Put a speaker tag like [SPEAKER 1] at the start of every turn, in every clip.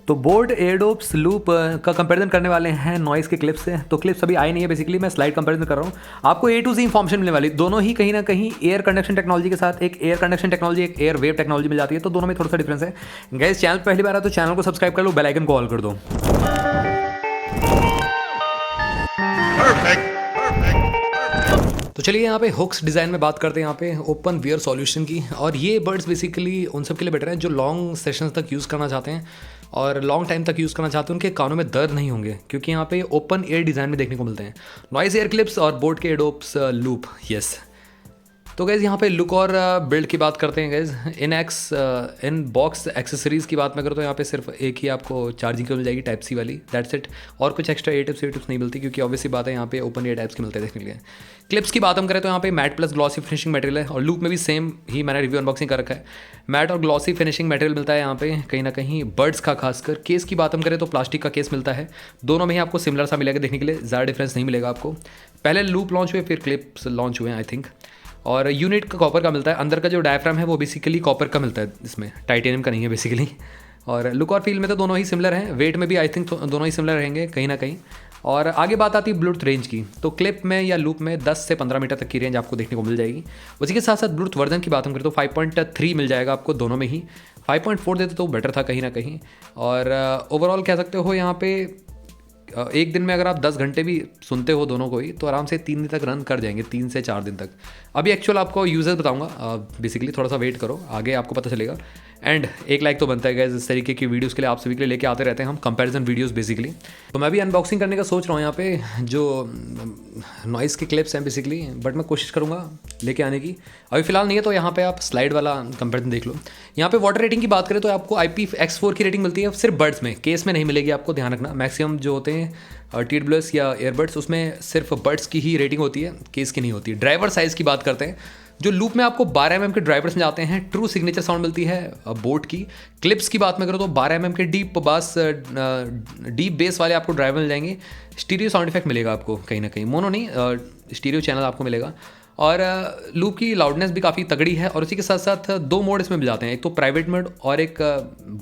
[SPEAKER 1] तो boat Airdopes loop का comparison करने वाले हैं नॉइस के क्लिप्स से। तो क्लिप्स अभी आई नहीं है, बेसिकली मैं स्लाइड कंपैरिजन कर रहा हूँ। आपको ए टू ज़ेड इन्फॉर्मेशन मिलने वाली, दोनों ही कहीं ना कहीं एयर कंडक्शन टेक्नोलॉजी के साथ, एक एयर कंडक्शन टेक्नोलॉजी, एक एयर वेव टेक्नोलॉजी मिल जाती है। तो दोनों में थोड़ा सा डिफरेंस है। गाइस चैनल पहली बार है तो चैनल को सब्सक्राइब कर लो, बेल आइकन को ऑल कर दो। तो चलिए यहाँ पे हुक्स डिज़ाइन में बात करते हैं, यहाँ पे ओपन वियर सॉल्यूशन की। और ये बर्ड्स बेसिकली उन सब के लिए बेटर है जो लॉन्ग सेशंस तक यूज़ करना चाहते हैं और लॉन्ग टाइम तक यूज़ करना चाहते हैं। उनके कानों में दर्द नहीं होंगे क्योंकि यहाँ पे ओपन एयर डिज़ाइन में देखने को मिलते हैं नॉइस एयर क्लिप्स और बोट के एडोप्स लूप। यस, तो गैज़ यहाँ पे लुक और बिल्ड की बात करते हैं गैज़। इन बॉक्स एक्सेसरीज़ की बात मैं करूँ तो यहाँ पे सिर्फ एक ही आपको चार्जिंग की मिल जाएगी, टाइप सी वाली, दैट्स इट। और कुछ एक्स्ट्रा ए टिप्स नहीं मिलती क्योंकि ऑब्वियसली बात है यहाँ पे ओपन एयर टाइप्स के मिलते हैं देखने के लिए। क्लिप्स की बात हम करें तो यहाँ पे matte plus glossy finishing material है और लूप में भी सेम ही मैंने रिव्यू अनबॉक्सिंग कर रखा है। मैट और ग्लॉसी फिनिशिंग मटेरियल मिलता है यहाँ पे कहीं ना कहीं बर्ड्स का खासकर। केस की बात हम करें तो प्लास्टिक का केस मिलता है, दोनों में ही आपको सिमिलर सा मिलेगा देखने के लिए, ज़्यादा डिफरेंस नहीं मिलेगा आपको। पहले लूप लॉन्च हुए फिर क्लिप्स लॉन्च हुए हैं आई थिंक। और यूनिट का कॉपर का मिलता है, अंदर का जो डायफ्राम है वो बेसिकली कॉपर का मिलता है, इसमें टाइटेनियम का नहीं है बेसिकली। और लुक और फील में तो दोनों ही सिमिलर हैं, वेट में भी आई थिंक दोनों ही सिमिलर रहेंगे कहीं ना कहीं। और आगे बात आती है ब्लूटूथ रेंज की, तो क्लिप में या लूप में 10 से 15 मीटर तक की रेंज आपको देखने को मिल जाएगी। उसी के साथ साथ ब्लूटूथ वर्जन की बात हम करें तो 5.3 मिल जाएगा आपको दोनों में ही। 5.4 देते तो बेटर था कहीं ना कहीं। और ओवरऑल कह सकते हो यहाँ पे एक दिन में अगर आप 10 घंटे भी सुनते हो दोनों को ही तो आराम से 3 दिन तक रन कर जाएंगे, 3 से 4 दिन तक। अभी एक्चुअल आपको यूज़र बताऊंगा, बेसिकली थोड़ा सा वेट करो, आगे आपको पता चलेगा। एंड एक लाइक तो बनता है गाइस, इस तरीके की वीडियोस के लिए आप सभी के लिए लेके आते रहते हैं हम कंपैरिजन वीडियोस बेसिकली। तो मैं भी अनबॉक्सिंग करने का सोच रहा हूँ यहाँ पे जो नॉइस के क्लिप्स हैं बेसिकली, बट मैं कोशिश करूँगा लेके आने की। अभी फिलहाल नहीं है तो यहाँ पे आप स्लाइड वाला कंपैरिजन देख लो। यहाँ पे वाटर रेटिंग की बात करें तो आपको IPX4 की रेटिंग मिलती है सिर्फ बर्ड्स में, केस में नहीं मिलेगी आपको, ध्यान रखना। मैक्सिमम जो होते हैं TWS या एयरबड्स उसमें सिर्फ बर्ड्स की ही रेटिंग होती है, केस की नहीं होती। ड्राइवर साइज़ की बात करते हैं, जो लूप में आपको 12 mm के ड्राइवर्स में जाते हैं, ट्रू सिग्नेचर साउंड मिलती है बोट की। क्लिप्स की बात मैं करूँ तो 12 mm के डीप बेस वाले आपको ड्राइवर मिल जाएंगे। स्टीरियो साउंड इफेक्ट मिलेगा आपको कहीं ना कहीं, मोनो नहीं, स्टीरियो चैनल आपको मिलेगा। और लूप की लाउडनेस भी काफ़ी तगड़ी है। और उसी के साथ साथ 2 मोड इसमें मिल जाते हैं, एक तो प्राइवेट मोड और एक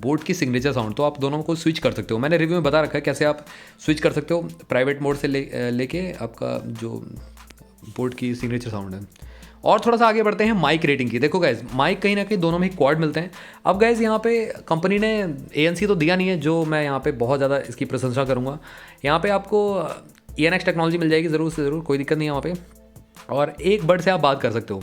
[SPEAKER 1] बोट की सिग्नेचर साउंड। तो आप दोनों को स्विच कर सकते हो, मैंने रिव्यू में बता रखा है कैसे आप स्विच कर सकते हो प्राइवेट मोड से लेके आपका जो बोट की सिग्नेचर साउंड है। और थोड़ा सा आगे बढ़ते हैं माइक रेटिंग की। देखो गाइज, माइक कहीं ना कहीं दोनों में ही क्वाड मिलते हैं। अब गाइज यहाँ पे कंपनी ने ANC तो दिया नहीं है जो मैं यहाँ पे बहुत ज़्यादा इसकी प्रशंसा करूँगा। यहाँ पे आपको ENX टेक्नोलॉजी मिल जाएगी ज़रूर से ज़रूर, कोई दिक्कत नहीं है वहाँ पे। और एक बर्ड से आप बात कर सकते हो,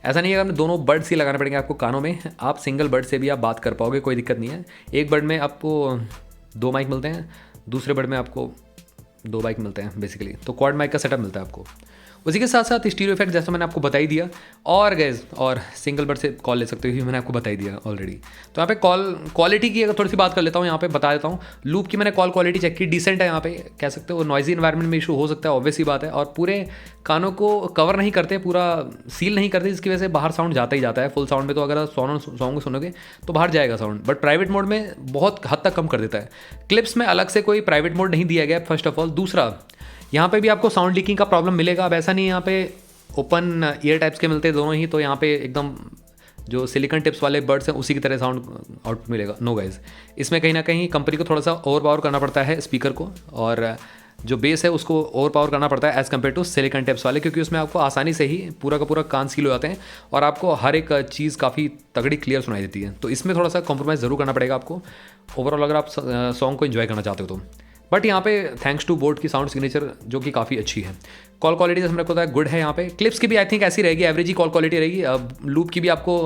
[SPEAKER 1] ऐसा नहीं है कि आपने दोनों बर्ड्स ही लगाने पड़ेंगे आपको कानों में, आप सिंगल बर्ड से भी आप बात कर पाओगे, कोई दिक्कत नहीं है। एक बर्ड में आपको 2 माइक मिलते हैं, दूसरे बर्ड में आपको 2 माइक मिलते हैं बेसिकली। तो क्वाड माइक का सेटअप मिलता है आपको। उसी के साथ साथ स्टीरियो इफेक्ट जैसा मैंने आपको बता ही दिया। और गैस और सिंगल बर्ड से कॉल ले सकते हो, ये मैंने आपको बता ही दिया ऑलरेडी। तो यहाँ पे कॉल क्वालिटी की अगर थोड़ी सी बात कर लेता हूँ, यहाँ पे बता देता हूँ। लूप की मैंने कॉल क्वालिटी चेक की, डिसेंट है यहाँ पे, कह सकते हो। नॉइजी इन्वायरमेंट में इशू हो सकता है, ऑब्वियस सी बात है। और पूरे कानों को कवर नहीं करते, पूरा सील नहीं करते, जिसकी वजह से बाहर साउंड जाता ही जाता है। फुल साउंड में तो अगर आप सॉन्ग सुनोगे तो बाहर जाएगा साउंड, बट प्राइवेट मोड में बहुत हद तक कम कर देता है। क्लिप्स में अलग से कोई प्राइवेट मोड नहीं दिया गया फर्स्ट ऑफ ऑल। दूसरा, यहाँ पे भी आपको साउंड लीकिंग का प्रॉब्लम मिलेगा। अब ऐसा नहीं है यहाँ पे ओपन ईयर टाइप्स के मिलते हैं दोनों ही, तो यहाँ पे एकदम जो सिलिकॉन टिप्स वाले बर्ड्स हैं उसी की तरह साउंड आउटपुट मिलेगा। नो गाइज, इसमें कहीं ना कहीं कंपनी को थोड़ा सा ओवर पावर करना पड़ता है स्पीकर को, और जो बेस है उसको ओवर पावर करना पड़ता है as compare to silicon tips वाले, क्योंकि उसमें आपको आसानी से ही पूरा का पूरा कान सील हो जाते हैं और आपको हर एक चीज़ काफ़ी तगड़ी क्लियर सुनाई देती है। तो इसमें थोड़ा सा कॉम्प्रोमाइज़ ज़रूर करना पड़ेगा आपको ओवरऑल अगर आप सॉन्ग को इन्जॉय करना चाहते हो तो। बट यहाँ पे थैंक्स टू बोट की साउंड सिग्नेचर जो कि काफ़ी अच्छी है। कॉल क्वालिटी जैसे मेरे को पता है गुड है यहाँ पे। क्लिप्स की भी आई थिंक ऐसी रहेगी, एवरेज ही कॉल क्वालिटी रहेगी। लूप की भी आपको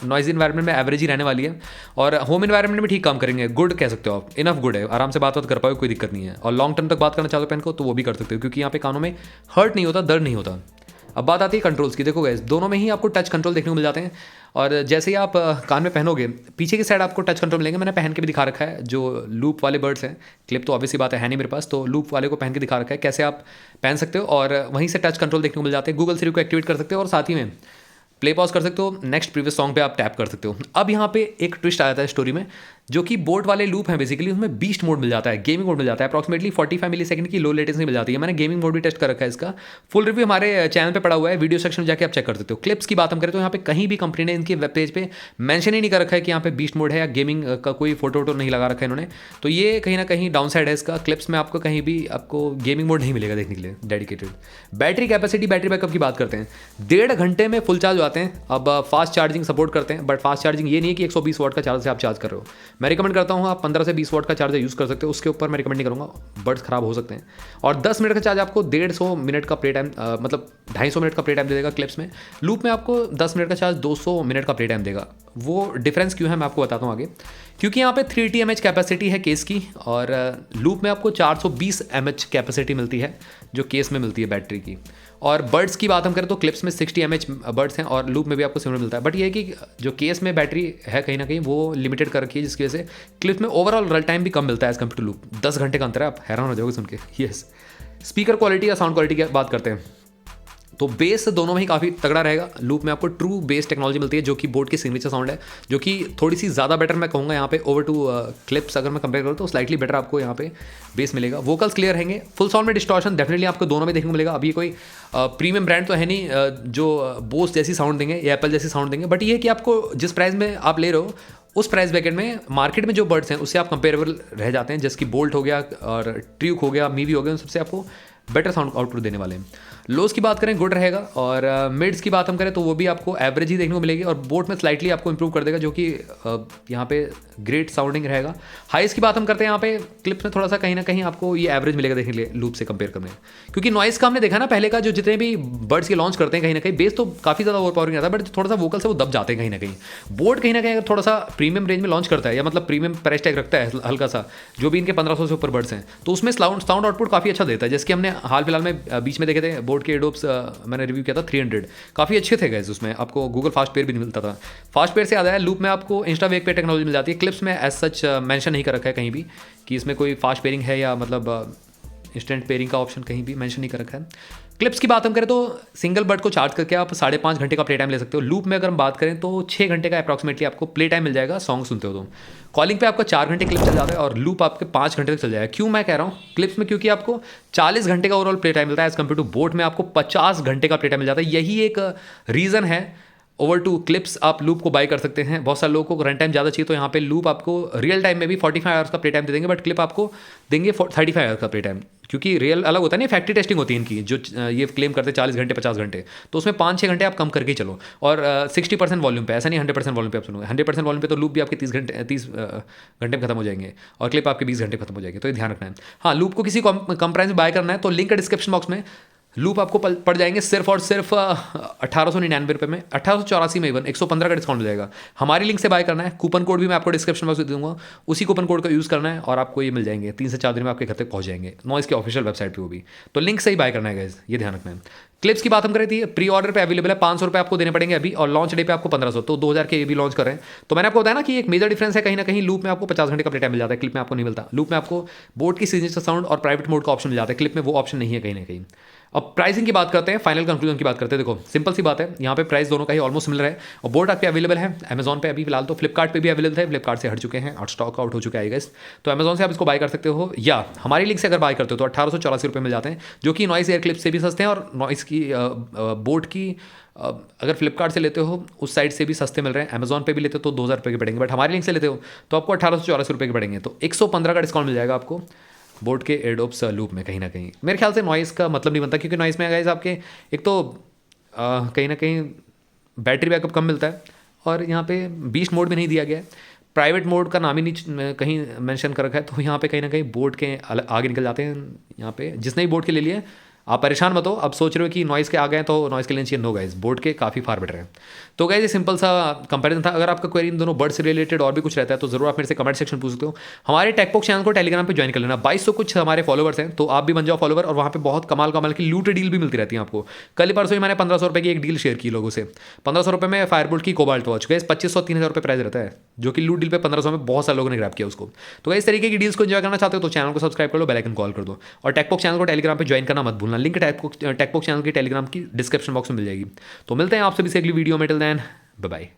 [SPEAKER 1] नॉइज इन्वायरमेंट में एवरेज ही रहने वाली है, और होम इन्वायरमेंट में ठीक काम करेंगे। गुड कह सकते हो आप, इनफ गुड है, आराम से बात कर पाओगे, कोई दिक्कत नहीं है। और लॉन्ग टर्म तक बात करना चाहते हो पेन को तो वो भी कर सकते हो, क्योंकि यहाँ पे कानों में हर्ट नहीं होता, दर्द नहीं होता। अब बात आती है कंट्रोल्स की। देखो गाइस, दोनों में ही आपको टच कंट्रोल देखने को मिल जाते हैं। और जैसे ही आप कान में पहनोगे, पीछे की साइड आपको टच कंट्रोल मिलेंगे। मैंने पहन के भी दिखा रखा है, जो लूप वाले बर्ड्स हैं। क्लिप तो ऑब्वियसली बात है नहीं मेरे पास, तो लूप वाले को पहन के दिखा रखा है कैसे आप पहन सकते हो। और वहीं से टच कंट्रोल देखने को मिल जाते हैं। गूगल सिरी को एक्टिवेट कर सकते हो और साथ ही में प्ले पॉज कर सकते हो। नेक्स्ट प्रीवियस सॉन्ग पे आप टैप कर सकते हो। अब यहाँ पे एक ट्विस्ट आ जाता है स्टोरी में, जो कि बोट वाले लूप हैं बेसिकली उसमें बीस्ट मोड मिल जाता है, गेमिंग मोड मिल जाता है, अप्रॉक्सिमेटली 45 मिली सेकंड की लो लेटेंसी मिल जाती है। मैंने गेमिंग मोड भी टेस्ट कर रखा है, इसका फुल रिव्यू हमारे चैनल पे पड़ा हुआ है, वीडियो सेक्शन में जाके आप चेक कर सकते हो। क्लिप्स की बात हम करें तो यहाँ पे कहीं भी कंपनी ने इनके वेब पेज पे मेंशन ही नहीं कर रखा है कि यहाँ पे बीस्ट मोड है या गेमिंग का कोई फोटो वोटो नहीं लगा रखा है इन्होंने, तो ये कहीं ना कहीं डाउन साइड है इसका। क्लिप्स में आपको कहीं भी आपको गेमिंग मोड नहीं मिलेगा देखने के लिए dedicated. Battery capacity, battery backup की बात करते हैं, 1.5 घंटे में फुल चार्ज हो जाते हैं। अब फास्ट चार्जिंग सपोर्ट करते हैं, बट फास्ट चार्जिंग ये नहीं है कि 120 वाट का चार्ज से आप चार्ज कर रहे हो। मैं रिकमेंड करता हूँ आप 15 से 20 वाट का चार्जर यूज़ कर सकते हो, उसके ऊपर मैं रिकमेंड नहीं करूँगा, बड्स खराब हो सकते हैं। और 10 मिनट का चार्ज आपको 150 मिनट का प्ले टाइम, मतलब 250 मिनट का प्ले टाइम दे देगा क्लिप्स में। लूप में आपको 10 मिनट का चार्ज 200 मिनट का प्ले टाइम देगा। वो डिफरेंस क्यों है मैं आपको बताता हूँ आगे, क्योंकि यहाँ पे 3 TMH कैपेसिटी है केस की, और लूप में आपको 420 mAh कैपेसिटी मिलती है जो केस में मिलती है बैटरी की। और बर्ड्स की बात हम करें तो क्लिप्स में 60 mAh बर्ड्स हैं और लूप में भी आपको सिमिलर मिलता है, बट ये है कि जो केस में बैटरी है कहीं ना कहीं वो लिमिटेड कर रखी है, जिसकी वजह से क्लिप्स में ओवरऑल रन टाइम भी कम मिलता है एज कम्पेयर टू लूप। 10 घंटे का अंतर है, आप हैरान हो जाओगे सुन के। यस, स्पीकर क्वालिटी या साउंड क्वालिटी की बात करते हैं तो बेस दोनों में ही काफ़ी तगड़ा रहेगा। लूप में आपको ट्रू बेस टेक्नोलॉजी मिलती है जो कि बोट की सिग्नेचर साउंड है, जो कि थोड़ी सी ज़्यादा बेटर मैं कहूँगा यहाँ पे ओवर टू क्लिप्स। अगर मैं कंपेयर करूँ तो स्लाइटली बेटर आपको यहाँ पे बेस मिलेगा। वोकल्स क्लियर रहेंगे, फुल साउंड में डिस्टॉर्शन डेफिनेटली आपको दोनों में देखने को मिलेगा। अभी कोई प्रीमियम ब्रांड तो है नहीं जो बोस जैसी साउंड देंगे या एप्पल जैसी साउंड देंगे, बट ये है कि आपको जिस प्राइस में आप ले रहे हो उस प्राइस ब्रैकेट में मार्केट में जो बर्ड्स हैं उससे आप कंपेरेबल रह जाते हैं, जैसे कि बोल्ट हो गया और ट्र्यूक हो गया, मीवी हो गया, उन सबसे आपको बेटर साउंड आउटपुट देने वाले हैं। लोस की बात करें गुड रहेगा, और मिड्स की बात हम करें तो वो भी आपको एवरेज ही देखने को मिलेगी, और बोट में स्लाइटली आपको इंप्रूव कर देगा जो कि यहाँ पे ग्रेट साउंडिंग रहेगा। हाइस की बात हम करते हैं यहाँ पे क्लिप्स में थोड़ा सा कहीं ना कहीं आपको ये एवरेज मिलेगा देखने के लिए लूप से कंपेयर करने, क्योंकि नॉइस का हमने देखा ना पहले का, जो जितने भी बर्ड्स के लॉन्च करते हैं कहीं ना कहीं बेस तो काफ़ी ज़्यादा ओवर पावरिंग आता है, बट थोड़ा सा वोकल से वो दब जाते हैं कहीं ना कहीं। बोट कहीं ना कहीं अगर थोड़ा सा प्रीमियम रेंज में लॉन्च करता है या मतलब प्रीमियम प्राइस टैग रखता है हल्का सा, जो भी इनके 1500 से ऊपर बर्ड्स हैं, तो उसमें साउंड आउटपुट काफ़ी अच्छा देता है। जैसे कि हमने हाल फिलहाल में बीच में देखे थे बोट के एडोप्स, मैंने रिव्यू किया था 300, काफ़ी अच्छे थे गाइस, उसमें आपको गूगल फास्ट पेयर भी नहीं मिलता था। फास्ट पेयर से याद आया, लूप में आपको इंस्टा वेक पे टेक्नोलॉजी मिल जाती है। क्लिप्स में एज सच मेंशन नहीं कर रखा है कहीं भी कि इसमें कोई फास्ट पेयरिंग है या मतलब इंस्टेंट पेयरिंग का ऑप्शन कहीं भी मेंशन नहीं कर रखा है। क्लिप्स की बात हम करें तो सिंगल बर्ड को चार्ज करके आप 5.5 घंटे का प्ले टाइम ले सकते हो। लूप में अगर हम बात करें तो 6 घंटे का अप्रॉक्सिमेटली आपको प्ले टाइम मिल जाएगा सॉन्ग सुनते हो तो। कॉलिंग पे आपका 4 घंटे क्लिप चल जाता है और लूप आपके 5 घंटे तक चल जाएगा। क्यों मैं कह रहा हूँ क्लिप्स में, क्योंकि आपको 40 घंटे का ओवरऑल प्ले टाइम मिलता है एज कम्पेयर टू बोट में आपको 50 घंटे का प्ले टाइम मिल जाता है। यही एक रीज़न है ओवर टू क्लिप्स आप लूप को बाय कर सकते हैं। बहुत सारे लोगों को रन टाइम ज़्यादा चाहिए तो यहाँ पे लूप आपको रियल टाइम में भी 45 आवर्स का प्ले टाइम दे देंगे, बट क्लिप आपको देंगे 35 आवर्स का प्ले टाइम, क्योंकि रियल अलग होता है ना, फैक्ट्री टेस्टिंग होती है इनकी, जो ये क्लेम करते हैं 40 घंटे 50 घंटे, तो उसमें 5-6 घंटे आप कम करके ही चलो। और 60% वॉल्यूम पे, ऐसा नहीं 100% वॉल्यूम पे आप सुनोगे। 100% वॉल्यूम पे तो लूप भी आपके 30 घंटे में खत्म हो जाएंगे और क्लिप आपके 20 घंटे खत्म हो जाएंगे, तो ये ध्यान रखना है। हाँ, लूप को किसी कम प्राइस में बाय करना है तो लिंक डिस्क्रिप्शन बॉक्स में। लूप आपको पड़ जाएंगे सिर्फ और सिर्फ 1899 रुपये में, 1884 में इवन 115 का डिस्काउंट मिल जाएगा। हमारी लिंक से बाय करना है, कूपन कोड भी मैं आपको डिस्क्रिप्शन बॉक्स में दे दूंगा, उसी कूपन कोड का यूज़ करना है और आपको ये मिल जाएंगे 3 से 4 दिन में आपके घर तक पहुंच जाएंगे, नॉइस के ऑफिशियल वेबसाइट पे वो भी। तो लिंक से ही बाय करना है गाइस, ये ध्यान रखना है। क्लिप्स की बात हम करें थी, प्री ऑर्डर पे अवेलेबल है, 500 रुपये आपको देने पड़ेंगे अभी, और लॉन्च डे पे आपको 1500, तो 2000 के ये भी लॉन्च कर रहे हैं। तो मैंने आपको बताया ना कि एक मेजर डिफरेंस है, कहीं ना कहीं लूप में आपको 50 घंटे का प्ले टाइम मिल जाता है, क्लिप में आपको नहीं मिलता। लूप में आपको बोट की सिग्नेचर साउंड और प्राइवेट मोड का ऑप्शन मिल जाता है, क्लिप में वो ऑप्शन नहीं है कहीं ना कहीं। अब प्राइसिंग की बात करते हैं, फाइनल कंक्लूजन की बात करते हैं। देखो सिंपल सी बात है, यहाँ पे प्राइस दोनों का ही ऑलमोस्ट सिमिलर है, और बोट आपके अवेलेबल है अमेजॉन पे अभी फिलहाल, तो फ्लिपकार्ट पे भी अवेलेबल है, फ्लिपकार्ट से हट चुके हैं और स्टॉक आउट हो चुके हैं गाइस। तो अमेजॉन से आप इसको बाय कर सकते हो, या हमारी लिंक से अगर बाय करते हो तो 1884 रुपये मिल जाते हैं, जो कि नॉइस एयर क्लिप से भी सस्ते हैं, और नॉइस की बोट की अगर फ्लिपकार्ट से लेते हो उस साइट से भी सस्ते मिल रहे हैं। अमेजॉन पे भी लेते हो तो 2000 रुपये के पड़ेंगे, बट हमारी लिंक से लेते हो तो आपको 1884 रुपये के पड़ेंगे, तो 115 का डिस्काउंट मिल जाएगा आपको बोट के एडोप्स लूप में। कहीं ना कहीं मेरे ख्याल से नॉइस का मतलब नहीं बनता, क्योंकि नॉइस में गाइस आपके एक तो कहीं ना कहीं बैटरी बैकअप कम मिलता है, और यहाँ पे बीस्ट मोड भी नहीं दिया गया है, प्राइवेट मोड का नाम ही नहीं कहीं मेंशन कर रखा है, तो यहाँ पे कहीं ना कहीं बोट के आगे निकल जाते हैं। यहाँ पे जिसने भी बोट के ले लिए आप परेशान मत हो, अब सोच रहे हो कि नॉइस के आ गए तो नॉइस के लेना चाहिए, नो गाइस, बोट के काफ़ी फार बेटर है। तो गाइस ये सिंपल सा कंपैरिजन था। अगर आपका क्वेरी इन दोनों बर्ड से रिलेटेड और भी कुछ रहता है तो जरूर आप मेरे से कमेंट सेक्शन पूछ सकते हो। हमारे टेकपॉक चैनल को टेलीग्राम पे ज्वाइन कर लेना, 2200 कुछ हमारे फॉलोवर्स हैं, तो आप भी बन जाओ फॉलोवर, और वहाँ पे बहुत कमाल की लूट डील भी मिलती रहती है आपको। कल ही परसों ही मैंने 1500 रुपये की एक डील शेयर की लोगों से, 1500 रुपये में फायरबोल्ट की कोबाल्ट वॉच, गाइस 2500-3000 रुपये प्राइस रहता है, जो कि लूट डील पे 1500 में बहुत सारे लोगों ने ग्रैब किया उसको। तो इस तरीके की डील्स को एंजॉय करना चाहते हो तो चैनल को सब्सक्राइब कर लो, बेल आइकन कॉल कर दो, और टेकपॉक चैनल को टेलीग्राम पे ज्वाइन करना मत भूलना, लिंक टेकपॉक चैनल की टेलीग्राम की डिस्क्रिप्शन बॉक्स में मिल जाएगी। तो मिलते हैं आपसे भी अगली वीडियो में, टिल देन बाय बाय।